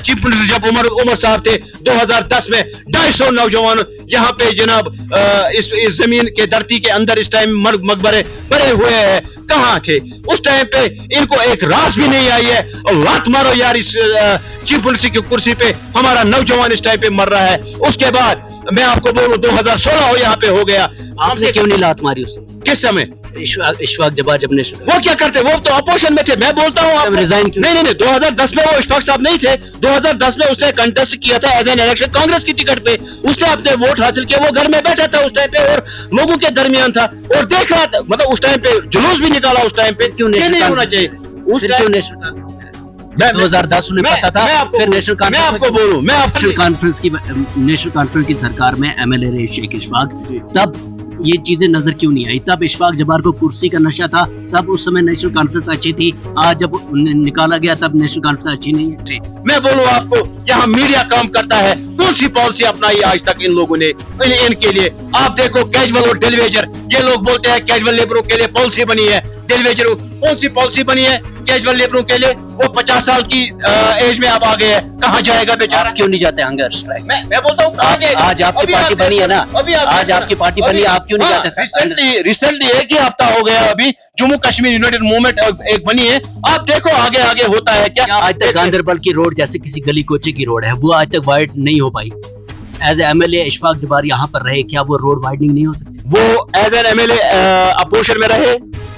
Chief minister जब उमर साहब थे 2010 में 250 नौजवान यहाँ पे जनाब इस जमीन के धरती के अंदर इस टाइम मकबरे बने हुए हैं, कहाँ थे उस टाइम पे? इनको एक रास भी नहीं आई है। और लात मारो यार इस चीफ मिनिस्टर की कुर्सी पे, हमारा नौजवान इस टाइम पे मर रहा है। उसके बाद मैं आपको बोलूं 2016 यहाँ पे हो गया। आपने क्यों नहीं लात मारी उसे? किस समय? इशफाक जब्बार जब ने वो क्या करते? वो तो अपोजिशन में थे। मैं बोलता हूँ आप रिजाइन क्यों? नहीं, 2010 में वो इशफाक साहब नहीं थे। 2010 में उसने कंटेस्ट किया था एज एन इलेक्शन कांग्रेस की टिकट पे। उसने अपने वोट हासिल किया। वो घर में बैठा था उस टाइम पे और लोगों के दरमियान था और देख रहा था, मतलब उस टाइम पे जुलूस भी निकाला उस टाइम पे। क्यों नहीं होना चाहिए उस टाइम? 2010 में पता था। फिर नेशनल कॉन्फ्रेंस, मैं आपको बोलूं, मैं नेशनल कॉन्फ्रेंस की सरकार में एमएलए रहे शेख इशफाक, तब ये चीजें नजर क्यों नहीं आई? तब इशफाक जब्बार को कुर्सी का नशा था, तब उस समय नेशनल कॉन्फ्रेंस अच्छी थी। आज जब निकाला गया तब नेशनल कॉन्फ्रेंस अच्छी नहीं है। मैं बोलूं आपको, यहाँ मीडिया काम करता है। कौन सी पॉलिसी अपनाई आज तक इन लोगों ने इनके लिए? आप देखो कैजुअल और डेलीवेजर, ये लोग बोलते हैं कैजुअल लेबरों के लिए पॉलिसी बनी है। डेलीवेजर कौन सी पॉलिसी बनी है कैजुअल लेबरों के लिए? वो 50 साल की एज में अब आ गए हैं, कहाँ जाएगा बेचारा? क्यों नहीं जाते हंगर स्ट्राइक? मैं बोलता हूँ आज आपकी पार्टी बनी है ना, आज आपकी पार्टी बनी है, आप क्यों नहीं जाते? रिसेंटली एक ही हफ्ता हो गया अभी जम्मू कश्मीर यूनाइटेड मूवमेंट एक बनी है। आप देखो आगे आगे होता है क्या? आज तक गांधरबल की रोड जैसे किसी गली कोचे की रोड है, वो आज तक वाइड नहीं हो पाई। एज एमएलए इशफाक जब्बार यहाँ पर रहे, क्या वो रोड वाइडनिंग नहीं हो सकती? वो एज एन एमएलए अपोजिशन में रहे,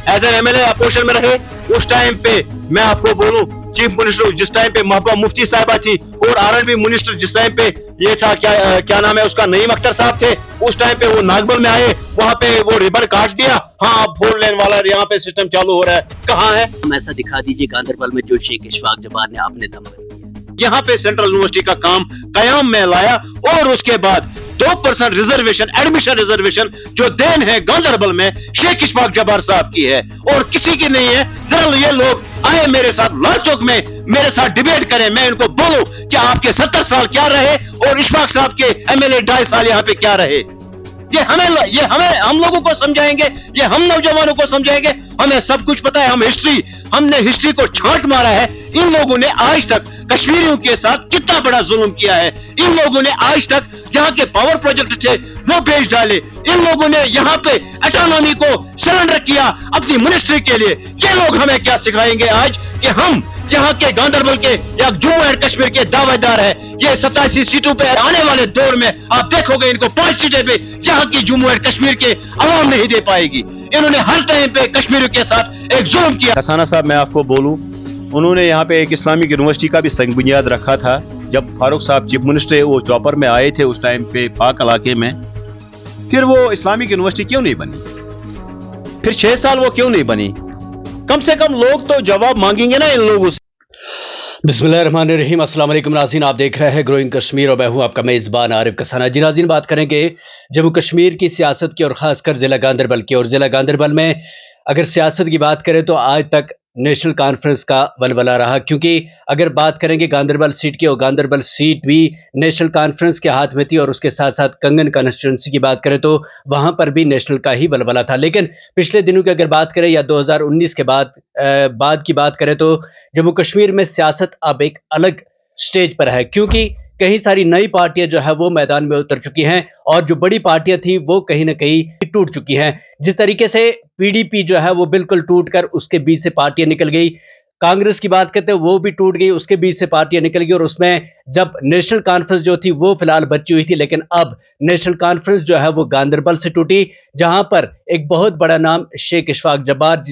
एज एन एमएलए अपोजिशन में रहे। उस टाइम पे मैं आपको बोलूं, चीफ मिनिस्टर जिस टाइम पे महबूबा मुफ्ती साहिबा थी और आरएनबी मिनिस्टर जिस टाइम पे ये था, क्या नाम है उसका, नईम अख्तर साहब थे। उस टाइम पे वो नागबल में आए, वहां पे वो रिबन काट दिया। हाँ, अब 4 लेन वाला यहाँ पे सिस्टम चालू हो रहा है। कहाँ है? हम ऐसा दिखा दीजिए गांधरबल में जो शेख इशफाक जब्बार ने अपने दम पर किया। यहाँ पे सेंट्रल यूनिवर्सिटी का काम कयाम में लाया और उसके बाद 2% रिजर्वेशन, एडमिशन रिजर्वेशन जो देन है गांधरबल में, शेख इशफाक जब्बार साहब की है और किसी की नहीं है। जरा ये लोग आए मेरे साथ लाल चौक में, मेरे साथ डिबेट करें, मैं इनको बोलूं कि आपके 70 साल क्या रहे और इशफाक साहब के एमएलए 2.5 साल यहाँ पे क्या रहे। ये हमें हम लोगों को समझाएंगे, ये हम नौजवानों को समझाएंगे। हमें सब कुछ पता है, हमने हिस्ट्री को छांट मारा है। इन लोगों ने आज तक कश्मीरियों के साथ कितना बड़ा जुल्म किया है। इन लोगों ने आज तक यहाँ के पावर प्रोजेक्ट थे वो बेच डाले। इन लोगों ने यहाँ पे ऑटोनॉमी को सरेंडर किया अपनी मिनिस्ट्री के लिए। ये लोग हमें क्या सिखाएंगे आज कि हम यहाँ के गांधरबल के या जम्मू एंड कश्मीर के दावेदार है। ये 87 सीटों पे आने वाले दौर में आप देखोगे इनको 5 सीटें पे यहाँ की जम्मू एंड कश्मीर के अवाम नहीं दे पाएगी। इन्होंने हर टाइम पे कश्मीरियों के साथ एक जुल्म किया। हसाना साहब, मैं आपको बोलूं, उन्होंने यहाँ पे एक इस्लामिक यूनिवर्सिटी का भी संग बुनियाद रखा था। जब फारूक साहब चीफ मिनिस्टर वो चॉपर में आए थे उस टाइम पे फाक इलाके में, फिर वो इस्लामिक यूनिवर्सिटी क्यों नहीं बनी? फिर 6 साल वो क्यों नहीं बनी? कम से कम लोग तो जवाब मांगेंगे ना इन लोगों से। बिस्मिल्लाहिर्रहमानिर्रहीम, अस्सलाम वालेकुम नाज़रीन, आप देख रहे हैं ग्रोइंग कश्मीर और मैं हूं आपका मेज़बान आरिफ कसाना। जी नाज़रीन, बात करेंगे जम्मू कश्मीर की सियासत की और ख़ासकर ज़िला गांधरबल की। और ज़िला गांधरबल में अगर सियासत की बात करें तो आज तक नेशनल कॉन्फ्रेंस का वलवला रहा, क्योंकि अगर बात करेंगे गांधरबल सीट की, और गांधरबल सीट भी नेशनल कॉन्फ्रेंस के हाथ में थी, और उसके साथ साथ कंगन कॉन्स्टिट्यूंसी की बात करें तो वहां पर भी नेशनल का ही वलवला था। लेकिन पिछले दिनों की अगर बात करें या 2019 के बाद की बात करें तो जम्मू कश्मीर में सियासत अब एक अलग स्टेज पर है, क्योंकि कई सारी नई पार्टियां जो है वो मैदान में उतर चुकी हैं और जो बड़ी पार्टियां थी वो कहीं ना कहीं टूट चुकी हैं। जिस तरीके से पीडीपी जो है वो बिल्कुल टूट कर उसके बीच से पार्टियां निकल गई, कांग्रेस की बात करते हैं वो भी टूट गई, उसके बीच से पार्टियां निकल गई, और उसमें जब नेशनल कॉन्फ्रेंस जो थी वो फिलहाल बची हुई थी। लेकिन अब नेशनल कॉन्फ्रेंस जो है वो गांधरबल से टूटी, जहां पर एक बहुत बड़ा नाम शेख इशफाक जब्बार,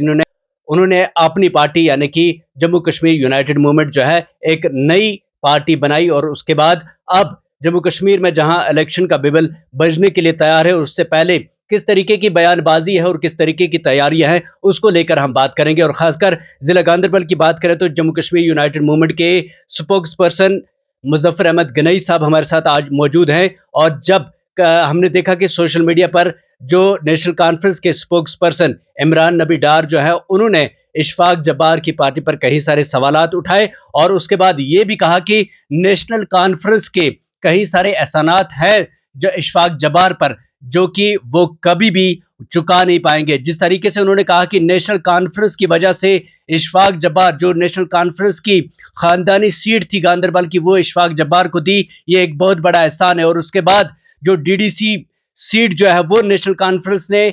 उन्होंने अपनी पार्टी यानी कि जम्मू कश्मीर यूनाइटेड मूवमेंट जो है एक नई पार्टी बनाई, और उसके बाद अब जम्मू कश्मीर में जहां इलेक्शन का बिगल बजने के लिए तैयार है, उससे पहले किस तरीके की बयानबाजी है और किस तरीके की तैयारियां हैं उसको लेकर हम बात करेंगे। और खासकर जिला गांधरबल की बात करें तो जम्मू कश्मीर यूनाइटेड मूवमेंट के स्पोक्स पर्सन मुजफ्फर अहमद गनई साहब हमारे साथ आज मौजूद हैं। और जब हमने देखा कि सोशल मीडिया पर जो नेशनल कॉन्फ्रेंस के स्पोक्स पर्सन इमरान नबी डार जो है, उन्होंने इशफाक जब्बार की पार्टी पर कई सारे सवालात उठाए, और उसके बाद ये भी कहा कि नेशनल कॉन्फ्रेंस के कई सारे एहसानात हैं जो इशफाक जब्बार पर, जो कि वो कभी भी चुका नहीं पाएंगे। जिस तरीके से उन्होंने कहा कि नेशनल कॉन्फ्रेंस की वजह से इशफाक जब्बार, जो नेशनल कॉन्फ्रेंस की खानदानी सीट थी गांदरबल की, वो इशफाक जब्बार को दी, ये एक बहुत बड़ा एहसान है। और उसके बाद जो डीडीसी सीट जो है वो नेशनल कॉन्फ्रेंस ने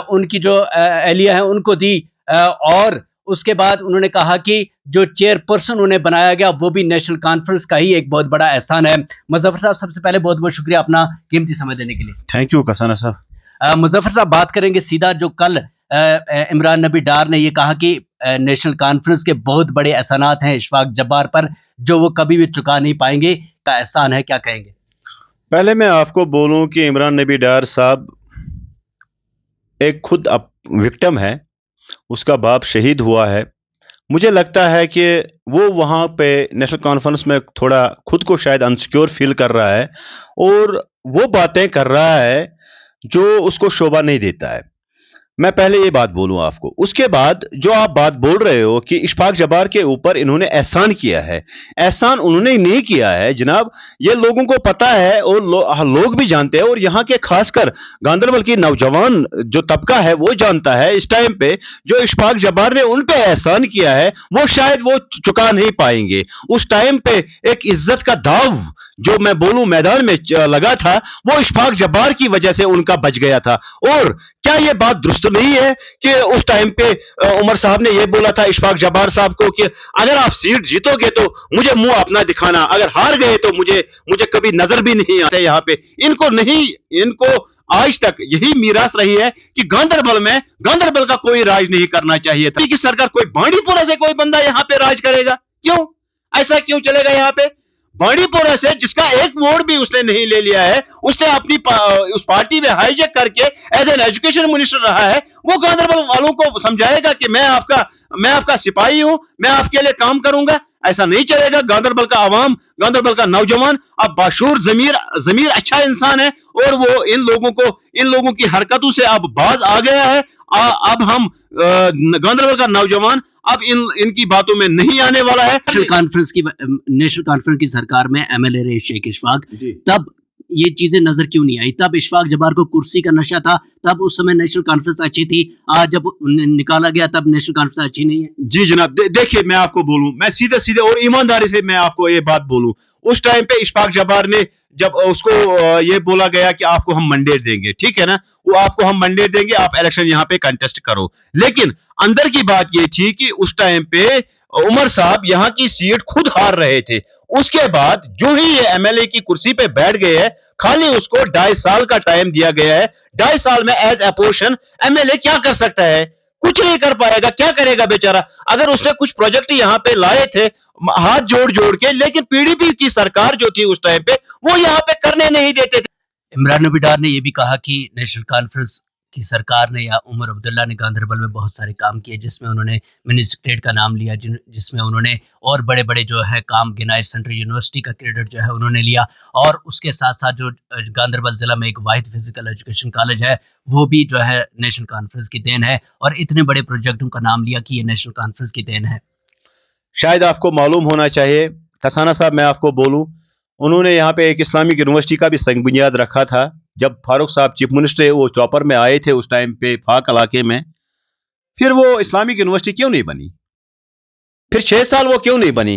उनकी जो एहलिया है उनको दी, और उसके बाद उन्होंने कहा कि जो चेयरपर्सन उन्हें बनाया गया वो भी नेशनल कॉन्फ्रेंस का ही एक बहुत बड़ा एहसान है। मुजफ्फर साहब, सबसे पहले बहुत बहुत शुक्रिया अपना कीमती समय देने के लिए। थैंक यू कसाना साहब। मुजफ्फर साहब, बात करेंगे सीधा जो कल इमरान नबी डार ने ये कहा कि नेशनल कॉन्फ्रेंस के बहुत बड़े एहसानात हैं इशफाक जब्बार पर जो वो कभी भी चुका नहीं पाएंगे, का एहसान है, क्या कहेंगे? पहले मैं आपको बोलूं कि इमरान नबी डार साहब एक खुद विक्टिम है, उसका बाप शहीद हुआ है। मुझे लगता है कि वो वहाँ पे नेशनल कॉन्फ्रेंस में थोड़ा खुद को शायद अनसिक्योर फील कर रहा है और वो बातें कर रहा है जो उसको शोभा नहीं देता है। मैं पहले ये बात बोलूं आपको। उसके बाद जो आप बात बोल रहे हो कि इशफाक जब्बार के ऊपर इन्होंने एहसान किया है, एहसान उन्होंने नहीं किया है जनाब, ये लोगों को पता है और लोग भी जानते हैं, और यहाँ के खासकर गांदरबल की नौजवान जो तबका है वो जानता है इस टाइम पे जो इशफाक जब्बार ने उन पे एहसान किया है वो शायद वो चुका नहीं पाएंगे। उस टाइम पे एक इज्जत का दाव जो मैं बोलूं मैदान में लगा था वो इशफाक जब्बार की वजह से उनका बच गया था। और क्या ये बात दुरुस्त नहीं है कि उस टाइम पे उमर साहब ने ये बोला था इशफाक जब्बार साहब को कि अगर आप सीट जीतोगे तो मुझे मुंह अपना दिखाना, अगर हार गए तो मुझे कभी नजर भी नहीं आते यहाँ पे। इनको आज तक यही मीरास रही है कि गांदरबल का कोई राज नहीं करना चाहिए था कि सरकार कोई बांडीपुरा से कोई बंदा यहाँ पे राज करेगा। क्यों ऐसा क्यों चलेगा? यहाँ पे बांडीपुरा से जिसका एक वोट भी उसने नहीं ले लिया है, उसने अपनी उस पार्टी में हाईजैक करके एज एन एजुकेशन मिनिस्टर रहा है, वो गांदरबल वालों को समझाएगा कि मैं आपका सिपाही हूं, मैं आपके लिए काम करूंगा। ऐसा नहीं चलेगा। गांदरबल का आवाम, गांदरबल का नौजवान अब बाशूर जमीर अच्छा इंसान है और वो इन लोगों की हरकतों से अब बाज आ गया है। अब हम गांदरबल का नौजवान अब इनकी बातों में नहीं आने वाला है। नेशनल कॉन्फ्रेंस की सरकार में एमएलए रहे शेख इशफाक, तब ये चीजें नजर क्यों नहीं आई? तब इशफाक जब्बार को कुर्सी का नशा था, तब उस समय नेशनल कॉन्फ्रेंस अच्छी थी। आज जब निकाला गया तब नेशनल कॉन्फ्रेंस अच्छी नहीं है। जी जनाब, देखिए मैं आपको बोलूं, मैं सीधे और ईमानदारी से मैं आपको ये बात बोलूं, उस टाइम पे इशफाक जब्बार ने जब उसको ये बोला गया कि आपको हम मैंडेट देंगे, ठीक है ना, वो आपको हम मैंडेट देंगे, आप इलेक्शन यहाँ पे कंटेस्ट करो। लेकिन अंदर की बात ये थी कि उस टाइम पे उमर साहब यहाँ की सीट खुद हार रहे थे। उसके बाद जो ही ये एमएलए की कुर्सी पे बैठ गए हैं, खाली उसको 2.5 साल का टाइम दिया गया है। 2.5 साल में एज अपोजिशन एमएलए क्या कर सकता है? कुछ नहीं कर पाएगा। क्या करेगा बेचारा? अगर उसने कुछ प्रोजेक्ट यहाँ पे लाए थे हाथ जोड़ के, लेकिन पीडीपी की सरकार जो थी उस टाइम पे वो यहाँ पे करने नहीं देते थे। इमरान नबी डार ने यह भी कहा कि नेशनल कॉन्फ्रेंस की सरकार ने या उमर अब्दुल्ला ने गांदरबल में बहुत सारे काम किए, जिसमें उन्होंने मिनी सेक्रेटरी का नाम लिया, जिसमें उन्होंने और बड़े बड़े जो है काम गिनाए। सेंट्रल यूनिवर्सिटी का क्रेडिट जो है उन्होंने लिया, और उसके साथ साथ जो गांदरबल जिला में एक वाहिद फिजिकल एजुकेशन कॉलेज है वो भी जो है नेशनल कॉन्फ्रेंस की देन है, और इतने बड़े प्रोजेक्टों का नाम लिया कि ये नेशनल कॉन्फ्रेंस की देन है। शायद आपको मालूम होना चाहिए कसाना साहब, मैं आपको बोलूं, उन्होंने यहाँ पे एक इस्लामिक यूनिवर्सिटी का भी संग बुनियाद रखा था। जब फारूक साहब चीफ मिनिस्टर वो चॉपर में आए थे उस टाइम पे फाक इलाके में, फिर वो इस्लामिक यूनिवर्सिटी क्यों नहीं बनी? फिर 6 साल वो क्यों नहीं बनी?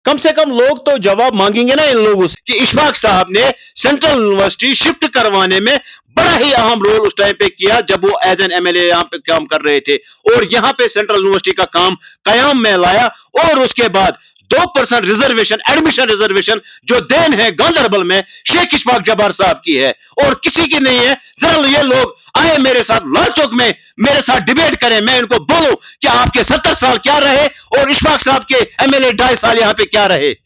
कम से कम लोग तो जवाब मांगेंगे ना इन लोगों से कि इशफाक साहब ने सेंट्रल यूनिवर्सिटी शिफ्ट करवाने में बड़ा ही अहम रोल उस टाइम पे किया जब वो एज एन एमएलए यहाँ पे काम कर रहे थे, और यहाँ पे सेंट्रल यूनिवर्सिटी का काम कयाम में लाया। और उसके बाद 2% रिजर्वेशन, एडमिशन रिजर्वेशन जो देन है गांदरबल में शेख इशफाक जब्बार साहब की है और किसी की नहीं है। जरा ये लोग आए मेरे साथ लाल चौक में, मेरे साथ डिबेट करें, मैं इनको बोलूं कि आपके 70 साल क्या रहे और इशफाक साहब के एमएलए 2.5 साल यहाँ पे क्या रहे।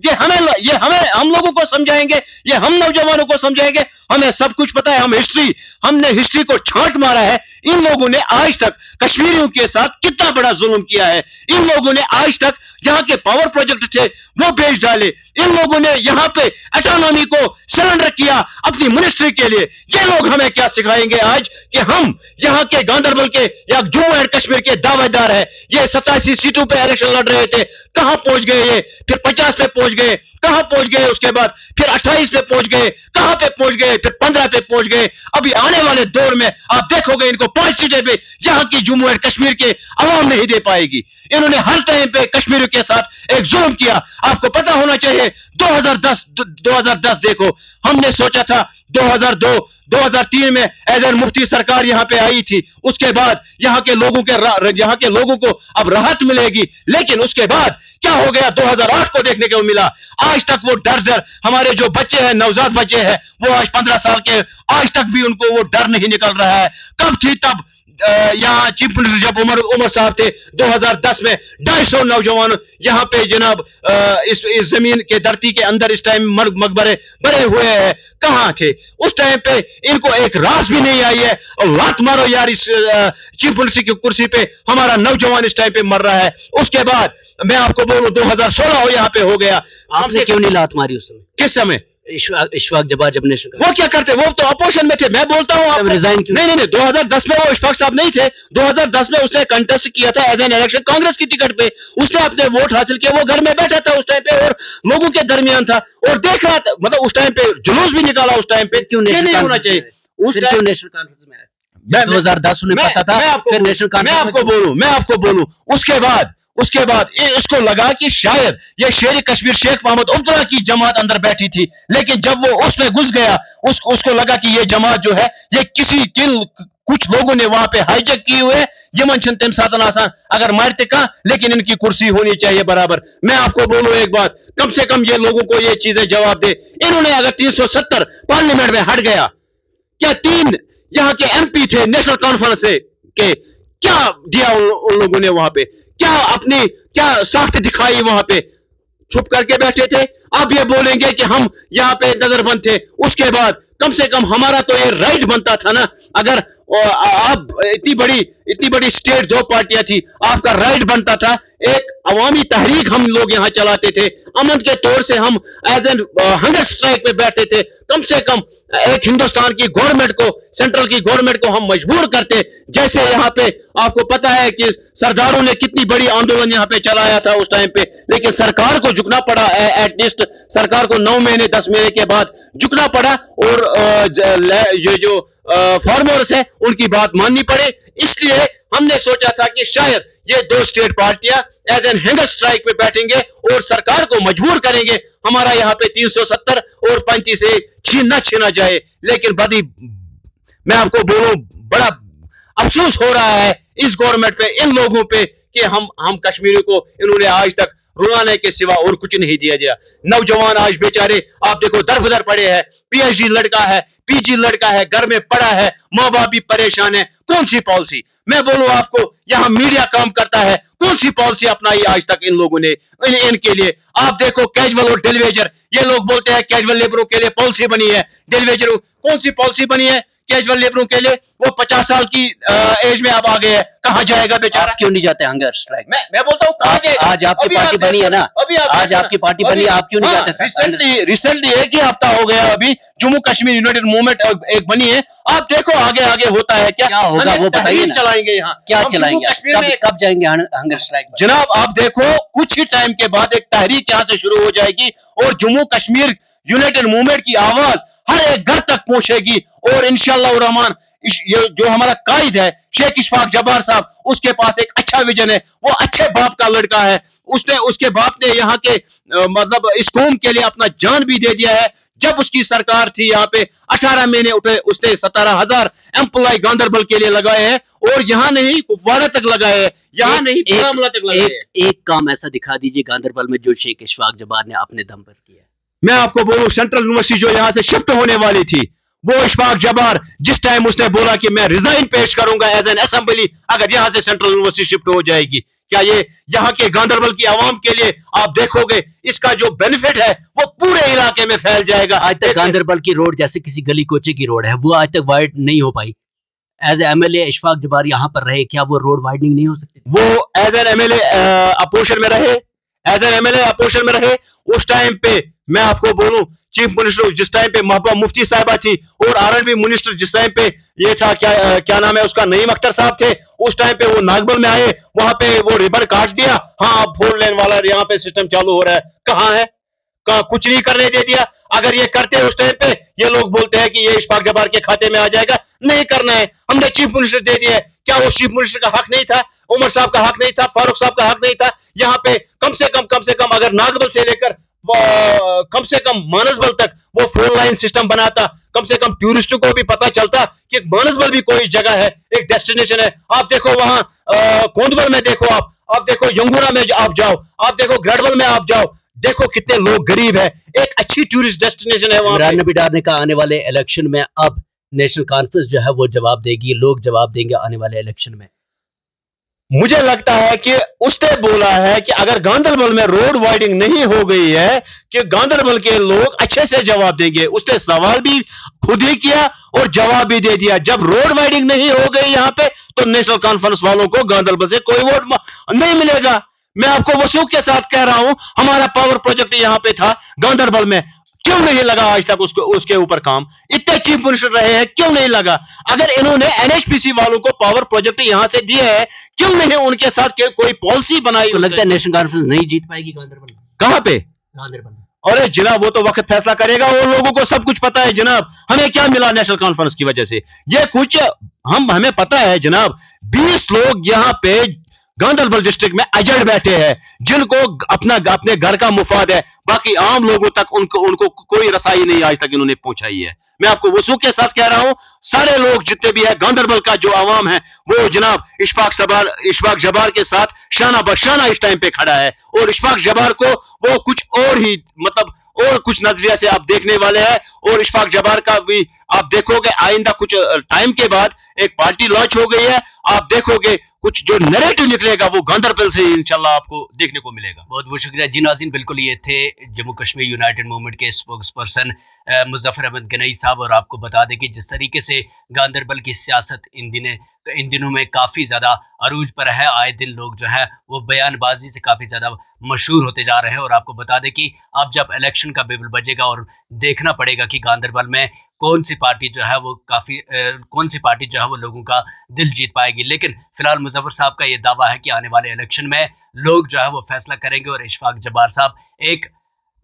ये हमें हम लोगों को समझाएंगे, ये हम नौजवानों को समझाएंगे। हमें सब कुछ पता है, हमने हिस्ट्री को छांट मारा है। इन लोगों ने आज तक कश्मीरियों के साथ कितना बड़ा जुल्म किया है। इन लोगों ने आज तक यहाँ के पावर प्रोजेक्ट थे वो बेच डाले। इन लोगों ने यहाँ पे ऑटोनॉमी को सरेंडर किया अपनी मिनिस्ट्री के लिए। ये लोग हमें क्या सिखाएंगे आज कि हम यहाँ के गांदरबल के या जम्मू एंड कश्मीर के दावेदार है। ये 87 सीटों पे इलेक्शन लड़ रहे थे, कहां पहुंच गए? ये फिर 50 पे पहुंच गए, कहां कहां पहुंच गए, उसके बाद फिर 28 पे पहुंच गए, कहां पे पहुंच गए, फिर 15 पे पहुंच गए। अभी आने वाले दौर में आप देखोगे इनको 5 सीटें पे यहां की जम्मू एंड कश्मीर के अवाम नहीं दे पाएगी। इन्होंने हर टाइम पे कश्मीर के साथ एक जुल्म किया। आपको पता होना चाहिए 2010 देखो, हमने सोचा था 2003 में एजान मुफ्ती सरकार यहां पे आई थी, उसके बाद यहां के लोगों को अब राहत मिलेगी, लेकिन उसके बाद क्या हो गया 2008 को देखने को मिला। आज तक वो डर हमारे जो बच्चे हैं, नवजात बच्चे हैं, वो आज 15 साल के, आज तक भी उनको वो डर नहीं निकल रहा है। कब थी तब यहाँ चीफ मिनिस्टर जब उमर साहब थे 2010 में 250 नौजवान यहाँ पे जनाब इस जमीन के धरती के अंदर इस टाइम मकबरे बने हुए हैं, कहां थे उस टाइम पे? इनको एक रास भी नहीं आई है। और लात मारो यार इस चीफ मिनिस्टर की कुर्सी पे, हमारा नौजवान इस टाइम पे मर रहा है। उसके बाद मैं आपको बोलूं 2016 हो यहाँ पे हो गया। आपने क्यों नहीं लात मारी उस समय? किस समय? इशफाक जब्बार जब नेशनल वो क्या करते, वो तो अपोजिशन में थे। मैं बोलता हूँ आप रिजाइन क्यों? नहीं 2010 में वो इशफाक साहब नहीं थे। 2010 में उसने कंटेस्ट किया था एज एन इलेक्शन कांग्रेस की टिकट पे, उसने अपने वोट हासिल किया। वो घर में बैठा था उस टाइम पे और लोगों के दरमियान था और देख रहा था, मतलब उस टाइम पे जुलूस भी निकाला। उस टाइम पे क्यों नहीं होना चाहिए? उस टाइम नेशनल कॉन्फ्रेंस में 2010 उन्हें पता था, फिर नेशनल कॉन्फ्रेंस मैं आपको बोलूं उसके बाद इसको लगा कि शायद ये शेर कश्मीर शेख मोहम्मद अब्दुल्ला की जमात अंदर बैठी थी, लेकिन जब वो उसमें घुस गया उसको लगा कि ये जमात जो है ये कुछ लोगों ने वहां पे हाईजैक किए हुए, यमन छन तम सातन आसान अगर मारते का, लेकिन इनकी कुर्सी होनी चाहिए बराबर। मैं आपको बोलूं एक बात, कम से कम ये लोगों को ये चीजें जवाब दे। इन्होंने अगर 370 पार्लियामेंट में हट गया, क्या 3 यहाँ के एमपी थे नेशनल कॉन्फ्रेंस से के, क्या दिया उन लोगों ने वहां पे? क्या साख्त दिखाई वहां पे? छुप करके बैठे थे। अब ये बोलेंगे कि हम यहाँ पे नजरबंद थे। उसके बाद कम से कम हमारा तो ये राइट बनता था ना, अगर आप इतनी बड़ी स्टेट 2 पार्टियां थी, आपका राइट बनता था एक अवामी तहरीक हम लोग यहाँ चलाते थे, अमन के तौर से हम एज एन हंगर स्ट्राइक पे बैठते थे। कम से कम एक हिंदुस्तान की गवर्नमेंट को, सेंट्रल की गवर्नमेंट को हम मजबूर करते। जैसे यहाँ पे आपको पता है कि सरदारों ने कितनी बड़ी आंदोलन यहाँ पे चलाया था उस टाइम पे, लेकिन सरकार को झुकना पड़ा। एटलीस्ट सरकार को 9 महीने 10 महीने के बाद झुकना पड़ा और ये जो फार्मर्स है उनकी बात माननी पड़े। इसलिए हमने सोचा था कि शायद ये 2 स्टेट पार्टियां एज एन हंगर स्ट्राइक पे बैठेंगे और सरकार को मजबूर करेंगे हमारा यहाँ पे 370 और 35 से छीना जाए। लेकिन बड़ी, मैं आपको बोलूं, बड़ा अफसोस हो रहा है इस गवर्नमेंट पे, इन लोगों पे, कि हम कश्मीरी को इन्होंने आज तक रुलाने के सिवा और कुछ नहीं दिया गया। नौजवान आज बेचारे आप देखो दर पड़े हैं, पीएचडी लड़का है, पीजी लड़का है, घर में पड़ा है, माँ बाप भी परेशान है। कौन सी पॉलिसी? मैं बोलूं आपको, यहाँ मीडिया काम करता है, कौन सी पॉलिसी अपनाई आज तक इन लोगों ने इनके लिए? आप देखो कैजुअल और डेलीवेजर, ये लोग बोलते हैं कैजुअल लेबरों के लिए पॉलिसी बनी है, डेलीवेजर कौन सी पॉलिसी बनी है कैजुअल लेबरों के लिए? वो 50 साल की एज में अब आ गए हैं, कहां जाएगा बेचारा? क्यों नहीं जाते हंगर स्ट्राइक? मैं बोलता हूं कहां जाए? आज आपकी पार्टी बनी है ना, आज आपकी पार्टी बनी, आप क्यों नहीं जाते? रिसेंटली एक ही हफ्ता हो गया, अभी जम्मू कश्मीर यूनाइटेड मूवमेंट एक बनी है। आप देखो आगे होता है क्या होगा वो बताइए ना। चलाएंगे यहाँ, क्या चलाएंगे? कब जाएंगे हंगर स्ट्राइक? जनाब आप देखो कुछ ही टाइम के बाद एक तहरीक यहाँ से शुरू हो जाएगी और जम्मू कश्मीर यूनाइटेड मूवमेंट की आवाज हर एक घर तक पहुंचेगी। और इंशाअल्लाह रहमान ये जो हमारा कायद है शेख इशफाक जब्बार साहब, उसके पास एक अच्छा विजन है, वो अच्छे बाप का लड़का है। उसके बाप ने यहाँ के मतलब इस कौम के लिए अपना जान भी दे दिया है। जब उसकी सरकार थी यहाँ पे 18 महीने उसने 17,000 एम्प्लॉय गांधरबल के लिए लगाए हैं, और यहाँ नहीं कुपवाड़ा तक लगाए हैं, यहाँ नहीं बारामूला तक लगाए हैं। एक काम ऐसा दिखा दीजिए गांधरबल में जो शेख इशफाक जब्बार ने अपने दम पर किया। मैं आपको बोलूं सेंट्रल यूनिवर्सिटी जो यहाँ से शिफ्ट होने वाली थी, वो इशफाक जब्बार जिस टाइम उसने बोला कि मैं रिजाइन पेश करूंगा एज एन असेंबली अगर यहाँ से सेंट्रल यूनिवर्सिटी शिफ्ट हो जाएगी, क्या ये यहाँ के गांधरबल की आवाम के लिए आप देखोगे इसका जो बेनिफिट है वो पूरे इलाके में फैल जाएगा? आज तक गांधरबल की रोड जैसे किसी गली कोचे की रोड है, वो आज तक वाइड नहीं हो पाई। एज एमएलए इशफाक जब्बार यहाँ पर रहे, क्या वो रोड वाइडनिंग नहीं हो सकती? वो एज एन एमएलए अपोजिशन में रहे, उस टाइम पे मैं आपको बोलूं चीफ मिनिस्टर जिस टाइम पे महबूबा मुफ्ती साहिबा थी और आरएनबी मिनिस्टर जिस टाइम पे ये था क्या नाम है उसका, नईम अख्तर साहब थे, उस टाइम पे वो नागबल में आए, वहां पे वो रिबन काट दिया। हाँ अब 4 लेन वाला यहाँ पे सिस्टम चालू हो रहा है। का कुछ नहीं करने दे दिया। अगर ये करते उस टाइम पे ये लोग बोलते हैं कि ये इशफाक जब्बार के खाते में आ जाएगा, नहीं करना है। हमने चीफ मिनिस्टर दे दिया है, क्या उस चीफ मिनिस्टर का हक नहीं था, उमर साहब का हक नहीं था, फारूक साहब का हक नहीं था? यहाँ पे कम से कम अगर नागबल से लेकर कम से कम मानसबल तक वो 4 लाइन सिस्टम बनाता, कम से कम टूरिस्टों को भी पता चलता कि मानसबल भी कोई जगह है, एक डेस्टिनेशन है। आप देखो वहां कोंदबल में देखो, आप देखो यंगूरा में आप जाओ, आप देखो ग्रेडवल में आप जाओ, देखो कितने लोग गरीब है, एक अच्छी टूरिस्ट डेस्टिनेशन है वहां। इमरान नबी डार ने कहा आने वाले इलेक्शन में अब नेशनल कॉन्फ्रेंस जो है वो जवाब देगी, लोग जवाब देंगे आने वाले इलेक्शन में। मुझे लगता है कि उसने बोला है कि अगर गांदरबल में रोड वाइडिंग नहीं हो गई है कि गांदरबल के लोग अच्छे से जवाब देंगे। उसने सवाल भी खुद ही किया और जवाब भी दे दिया। जब रोड वाइडिंग नहीं हो गई यहां पे तो नेशनल कॉन्फ्रेंस वालों को गांदरबल से कोई वोट नहीं मिलेगा। मैं आपको वसूख के साथ कह रहा हूं, हमारा पावर प्रोजेक्ट यहां पे था गांदरबल में, क्यों नहीं लगा आज तक उसके ऊपर काम? इतने चीफ मिनिस्टर रहे हैं, क्यों नहीं लगा? अगर इन्होंने एनएचपीसी वालों को पावर प्रोजेक्ट यहां से दिए है, क्यों नहीं उनके साथ कोई पॉलिसी बनाई? तो लगता है नेशनल कॉन्फ्रेंस नहीं जीत पाएगी गांदरबल में। कहां पे? गांदरबल में। अरे जनाब वो तो वक्त फैसला करेगा, और लोगों को सब कुछ पता है जनाब। हमें क्या मिला नेशनल कॉन्फ्रेंस की वजह से? ये कुछ हमें पता है जनाब। 20 लोग यहाँ पे गांदरबल डिस्ट्रिक्ट में अजड़ बैठे हैं, जिनको अपने घर का मुफाद है, बाकी आम लोगों तक उनको कोई रसाई नहीं आज तक इन्होंने पहुंचाई है। मैं आपको वसूख के साथ कह रहा हूं, सारे लोग जितने भी है गांदरबल का जो आवाम है वो जनाब इशफाक जब्बार के साथ शाना बशाना इस टाइम पे खड़ा है। और इशफाक जब्बार को वो कुछ और ही मतलब और कुछ नजरिया से आप देखने वाले हैं। और इशफाक जब्बार का भी आप देखोगे आइंदा कुछ टाइम के बाद एक पार्टी लॉन्च हो गई है, आप देखोगे कुछ जो नैरेटिव निकलेगा वो गांदरबल से इंशाल्लाह आपको देखने को मिलेगा। बहुत बहुत शुक्रिया जी नाज़रीन। बिल्कुल ये थे जम्मू कश्मीर यूनाइटेड मूवमेंट के स्पोक्स पर्सन मुजफ्फर अहमद गनई साहब। और आपको बता दें कि जिस तरीके से गांदरबल की सियासत इन दिनों में काफ़ी ज़्यादा अरूज पर है, आए दिन लोग जो है वो बयानबाजी से काफ़ी ज़्यादा मशहूर होते जा रहे हैं। और आपको बता दें कि अब जब इलेक्शन का बिगुल बजेगा और देखना पड़ेगा कि गांदरबल में कौन सी पार्टी जो है वो लोगों का दिल जीत पाएगी। लेकिन फिलहाल मुजफ्फर साहब का ये दावा है कि आने वाले इलेक्शन में लोग जो है वो फैसला करेंगे और इशफाक जब्बार साहब एक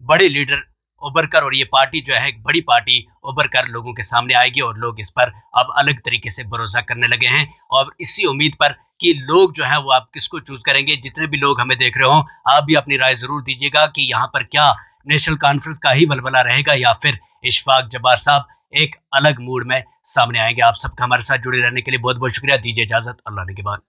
बड़े लीडर उभर कर, और ये पार्टी जो है एक बड़ी पार्टी उभर कर लोगों के सामने आएगी। और लोग इस पर अब अलग तरीके से भरोसा करने लगे हैं और इसी उम्मीद पर कि लोग जो है वो आप किसको चूज करेंगे। जितने भी लोग हमें देख रहे हो, आप भी अपनी राय जरूर दीजिएगा कि यहाँ पर क्या नेशनल कॉन्फ्रेंस का ही वलवला रहेगा या फिर इशफाक जब्बार साहब एक अलग मूड में सामने आएंगे। आप सबका हमारे साथ जुड़े रहने के लिए बहुत बहुत शुक्रिया। दीजिए इजाजत, अल्लाह ने के बाद।